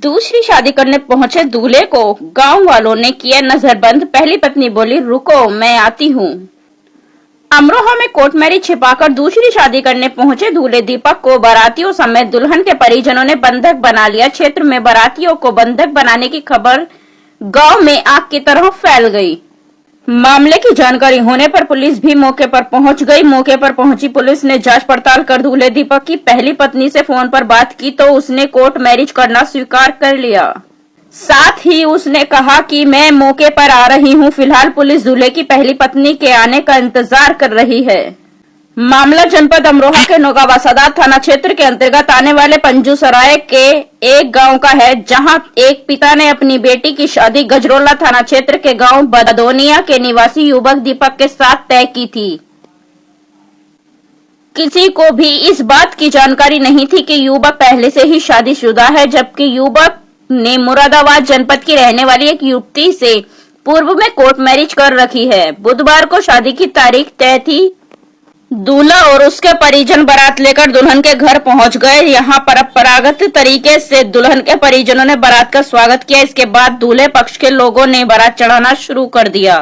दूसरी शादी करने पहुंचे दूल्हे को गांव वालों ने किया नजरबंद। पहली पत्नी बोली, रुको मैं आती हूं। अमरोहा में कोर्ट मैरिज छिपाकर दूसरी शादी करने पहुंचे दूल्हे दीपक को बारातियों समेत दुल्हन के परिजनों ने बंधक बना लिया। क्षेत्र में बारातियों को बंधक बनाने की खबर गांव में आग की तरह फैल गई। मामले की जानकारी होने पर पुलिस भी मौके पर पहुंच गई। मौके पर पहुंची पुलिस ने जांच पड़ताल कर दूल्हे दीपक की पहली पत्नी से फोन पर बात की तो उसने कोर्ट मैरिज करना स्वीकार कर लिया। साथ ही उसने कहा कि मैं मौके पर आ रही हूं। फिलहाल पुलिस दूल्हे की पहली पत्नी के आने का इंतजार कर रही है। मामला जनपद अमरोहा के नौगावासादात थाना क्षेत्र के अंतर्गत आने वाले पंजूसराय के एक गांव का है, जहां एक पिता ने अपनी बेटी की शादी गजरोला थाना क्षेत्र के गांव बदोनिया के निवासी युवक दीपक के साथ तय की थी। किसी को भी इस बात की जानकारी नहीं थी कि युवक पहले से ही शादीशुदा है, जबकि युवक ने मुरादाबाद जनपद की रहने वाली एक युवती से पूर्व में कोर्ट मैरिज कर रखी है। बुधवार को शादी की तारीख तय थी। दूल्हा और उसके परिजन बारात लेकर दुल्हन के घर पहुंच गए। यहां परंपरागत तरीके से दुल्हन के परिजनों ने बारात का स्वागत किया। इसके बाद दूल्हे पक्ष के लोगों ने बारात चढ़ाना शुरू कर दिया।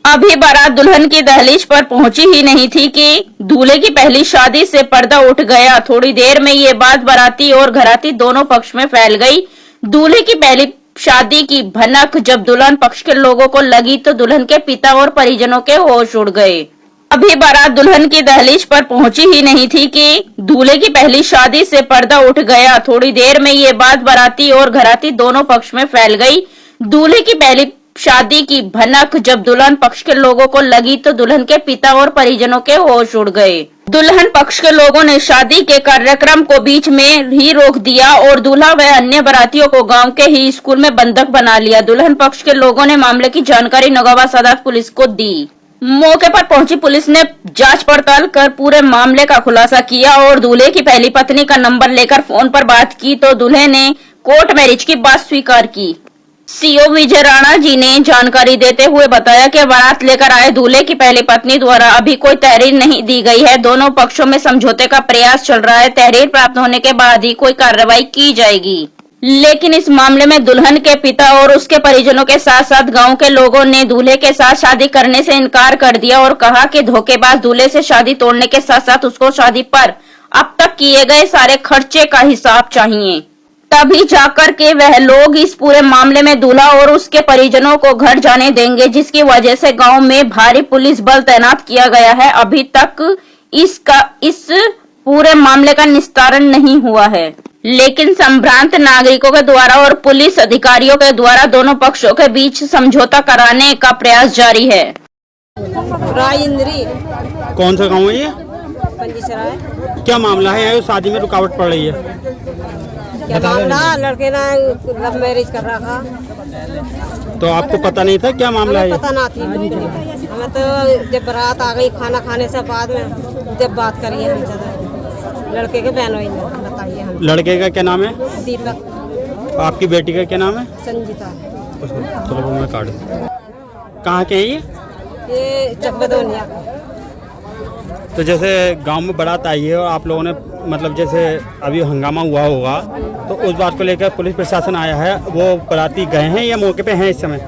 अभी बारात दुल्हन की दहलीज पर पहुंची ही नहीं थी कि दूल्हे की पहली शादी से पर्दा उठ गया। थोड़ी देर में ये बात बाराती और घराती दोनों पक्ष में फैल गई। दूल्हे की पहली शादी की भनक जब दुल्हन पक्ष के लोगों को लगी तो दुल्हन के पिता और परिजनों के होश उड़ गए। अभी बारात दुल्हन की दहलीज पर पहुंची ही नहीं थी कि दूल्हे की पहली शादी से पर्दा उठ गया। थोड़ी देर में ये बात बाराती और घराती दोनों पक्ष में फैल गई। दूल्हे की पहली शादी की भनक जब दुल्हन पक्ष के लोगों को लगी तो दुल्हन के पिता और परिजनों के होश उड़ गए। दुल्हन पक्ष के लोगों ने शादी के कार्यक्रम को बीच में ही रोक दिया और दूल्हा व अन्य बारातियों को गांव के ही स्कूल में बंधक बना लिया। दुल्हन पक्ष के लोगों ने मामले की जानकारी नौगावासादात पुलिस को दी। मौके पर पहुंची पुलिस ने जांच पड़ताल कर पूरे मामले का खुलासा किया और दूल्हे की पहली पत्नी का नंबर लेकर फोन पर बात की तो दूल्हे ने कोर्ट मैरिज की बात स्वीकार की। सीओ विजय राणा जी ने जानकारी देते हुए बताया कि बारात लेकर आए दूल्हे की पहली पत्नी द्वारा अभी कोई तहरीर नहीं दी गई है। दोनों पक्षों में समझौते का प्रयास चल रहा है। तहरीर प्राप्त होने के बाद ही कोई कार्रवाई की जाएगी। लेकिन इस मामले में दुल्हन के पिता और उसके परिजनों के साथ साथ गांव के लोगों ने दूल्हे के साथ शादी करने से इनकार कर दिया और कहा कि धोखेबाज दूल्हे से शादी तोड़ने के साथ साथ उसको शादी पर अब तक किए गए सारे खर्चे का हिसाब चाहिए, तभी जाकर के वह लोग इस पूरे मामले में दूल्हा और उसके परिजनों को घर जाने देंगे, जिसकी वजह से गांव में भारी पुलिस बल तैनात किया गया है। अभी तक इस पूरे मामले का निस्तारण नहीं हुआ है, लेकिन संभ्रांत नागरिकों के द्वारा और पुलिस अधिकारियों के द्वारा दोनों पक्षों के बीच समझौता कराने का प्रयास जारी है। राजेंद्री। कौन सा गांव है ये? पंजीसराय। क्या मामला है? यहाँ शादी में रुकावट पड़ रही है। क्या मामला? लड़के ना लव मैरिज कर रहा था। तो आपको पता नहीं था क्या मामला है? पता ना थी हमें तो। जब बारात आ गई खाना खाने से बाद में जब बात करी है हमसे लड़के के बहनों ने बताइए हम। लड़के का क्या नाम है? दीपक। आपकी बेटी का क्या नाम है? संजीता। चलो वो मैं काट दूं। कहाँ के हैं ये चकबदोनिया। तो जैसे गांव में बारात आई है और आप लोगों ने मतलब जैसे अभी हंगामा हुआ होगा तो उस बात को लेकर पुलिस प्रशासन आया है, वो बाराती गए हैं या मौके पे हैं इस समय?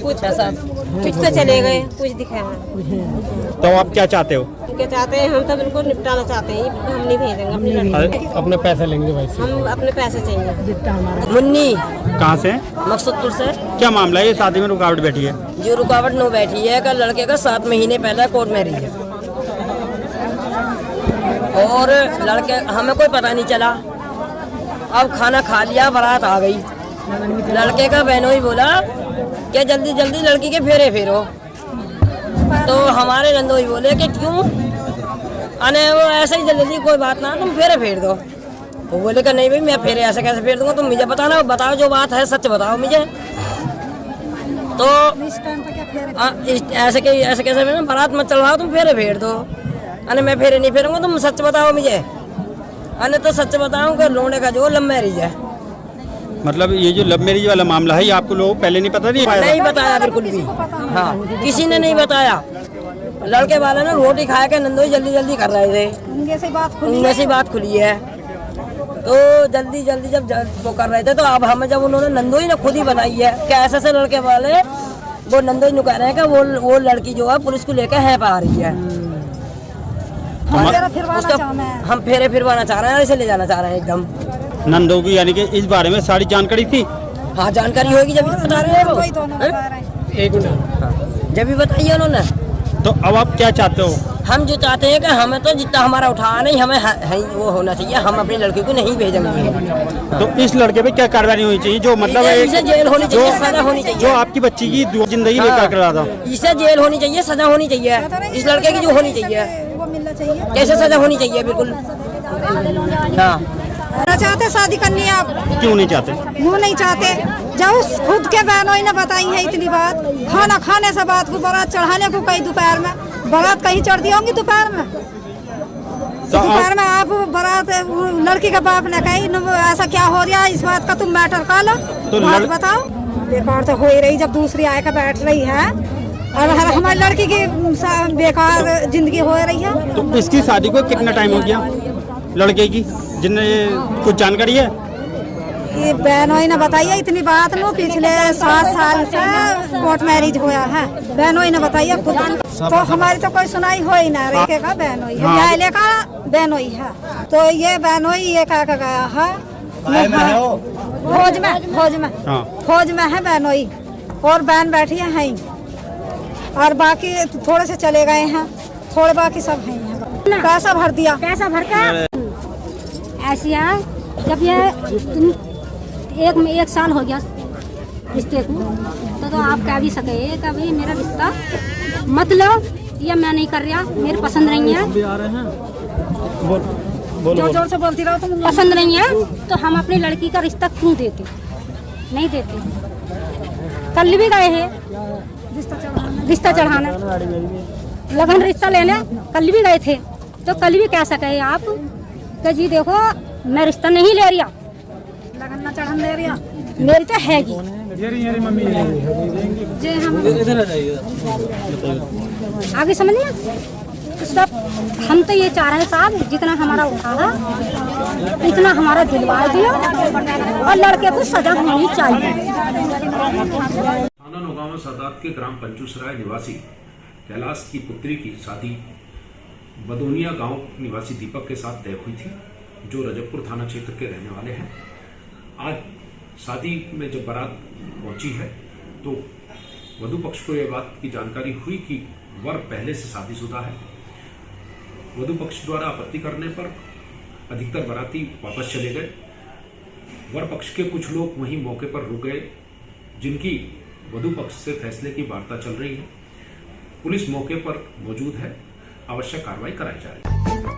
कुछ तो चले गए, कुछ दिखे हैं। तो आप क्या चाहते हो? क्या चाहते हैं? हम तो बिल्कुल निपटाना चाहते हैं। हम नहीं भेजेंगे अपनी लड़की। अपने पैसे लेंगे भाई से। हम अपने पैसे चाहिए। मुन्नी। कहाँ से? मकसूदपुर से। क्या मामला है? ये शादी में रुकावट बैठी है। जो रुकावट न बैठी है, कल लड़के का 7 महीने पहले कोर्ट मैरिज है और लड़के हमें कोई पता नहीं चला। अब खाना खा लिया, बारात आ गई। लड़के का बहनों ही बोला कि जल्दी जल्दी लड़की के फेरे फेरो। तो हमारे नंदोई बोले कि क्यों? अने वो ऐसे ही जल्दी कोई बात ना, तुम फेरे फेर दो। वो बोले कि नहीं भाई मैं फेरे ऐसे कैसे फेर दूंगा, तुम मुझे बताना, बताओ जो बात है सच बताओ मुझे। तो ऐसे कैसे बारात मत चल रहा तुम फेरे फेर दो। अने मैं फेरे नहीं फेरूंगा, तुम सच बताओ मुझे। अने तो सच बताऊं कि लोने का जो लव मैरिज है। मतलब ये जो लव मैरिज वाला मामला है ये आपको लोग पहले नहीं पता? नहीं बताया बिल्कुल भी। हाँ, किसी ने नहीं बताया। लड़के वाले ने रोटी खाया के नंदोई जल्दी जल्दी कर रहे थे, उनसे बात खुली है। तो जल्दी जल्दी जब वो कर रहे थे तो अब हमें जब उन्होंने नंदोई ने खुद ही बनाई है कि ऐसे लड़के वाले वो नंदोई नु कह रहे हैं कि वो लड़की जो है पुलिस को लेकर है पा रही है। हम फेरे फिरवाना चाह रहे हैं, ऐसे ले जाना चाह रहे हैं एकदम नंदो की, यानी कि इस बारे में सारी जानकारी थी। हाँ जानकारी होगी जब बता रहे हैं वो। एक मिनट, जब भी बताइए उन्होंने। तो अब आप क्या चाहते हो? हम जो चाहते हैं कि हमें तो जितना हमारा उठा नहीं, हमें है वो होना चाहिए, हम अपनी लड़की को नहीं भेजेंगे। तो इस लड़के पे क्या कार्रवाई होनी चाहिए जो मतलब इसे जेल होनी चाहिए, सजा होनी चाहिए। जो आपकी बच्ची की जिंदगी बेकार कर रहा था, इसे जेल होनी चाहिए, सजा होनी चाहिए। इस लड़के की जो होनी चाहिए, कैसे सजा होनी चाहिए बिल्कुल। हाँ चाहते शादी करनी आप? क्यों नहीं चाहते? क्यों नहीं चाहते? जब खुद के बहनों ने बताई है इतनी बात, खाना खाने से बात को बारात चढ़ाने को कहीं दोपहर में बारात कहीं चढ़ती होंगी दोपहर में। दोपहर में आप बारात लड़की के बाप ने कही ऐसा क्या हो रहा है, इस बात का तुम मैटर कर लो तो बात बताओ। बेकार तो हो ही रही जब दूसरी आकर बैठ रही है और हमारी लड़की की बेकार जिंदगी हो रही है। तो इसकी शादी को कितना टाइम हो गया लड़के की, जिन्हें कुछ जानकारी है? ये बहनों ने बताई है इतनी बात नो, पिछले 7 साल से कोर्ट मैरिज हुआ है, बहनों ने बताई है खुद। तो हमारी तो कोई सुनाई हो ही ना, रेखे का बहनों ही है, न्याय का बहनों ही है। तो ये बहनों ही ये क्या गया है फौज में है बहनों ही, और बहन बैठी है ही, और बाकी थोड़े से चले गए हैं, थोड़े बाकी सब हैं। पैसा भर दिया, पैसा भर कर ऐसी है। जब ये एक साल हो गया रिश्ते को, तो आप कह भी सके कभी मेरा रिश्ता मतलब ये मैं नहीं कर रहा, मेरी पसंद नहीं है। जोर से बोलती रहो तुम। पसंद नहीं है तो हम अपनी लड़की का रिश्ता क्यों देते? नहीं देते। कल भी गए हैं रिश्ता चढ़ाने, लगन रिश्ता लेने कल भी गए थे। तो कल भी कह सके आप कि जी देखो मैं रिश्ता नहीं ले रहा, लगन ना चढ़न दे रही, मेरी तो है ही। आगे समझिए सब। हम तो ये चाह रहे हैं साहब, जितना हमारा उठाया इतना हमारा दिलवा दिया और लड़के को सजा होनी चाहिए। थाना नौगांव सादात के ग्राम पंचूसराय निवासी कैलाश की पुत्री की शादी बदोनिया गांव निवासी दीपक के साथ तय हुई थी, जो रजबपुर थाना क्षेत्र के रहने वाले हैं। आज शादी में जब बारात पहुंची है तो वधू पक्ष को यह बात की जानकारी हुई कि वर पहले से शादीशुदा है। वधू पक्ष द्वारा आपत्ति करने पर अधिकतर बाराती वापस चले गए। वर पक्ष के कुछ लोग वहीं मौके पर रुक गए, जिनकी वधू पक्ष से फैसले की वार्ता चल रही है। पुलिस मौके पर मौजूद है, आवश्यक कार्रवाई कराई जा रही है।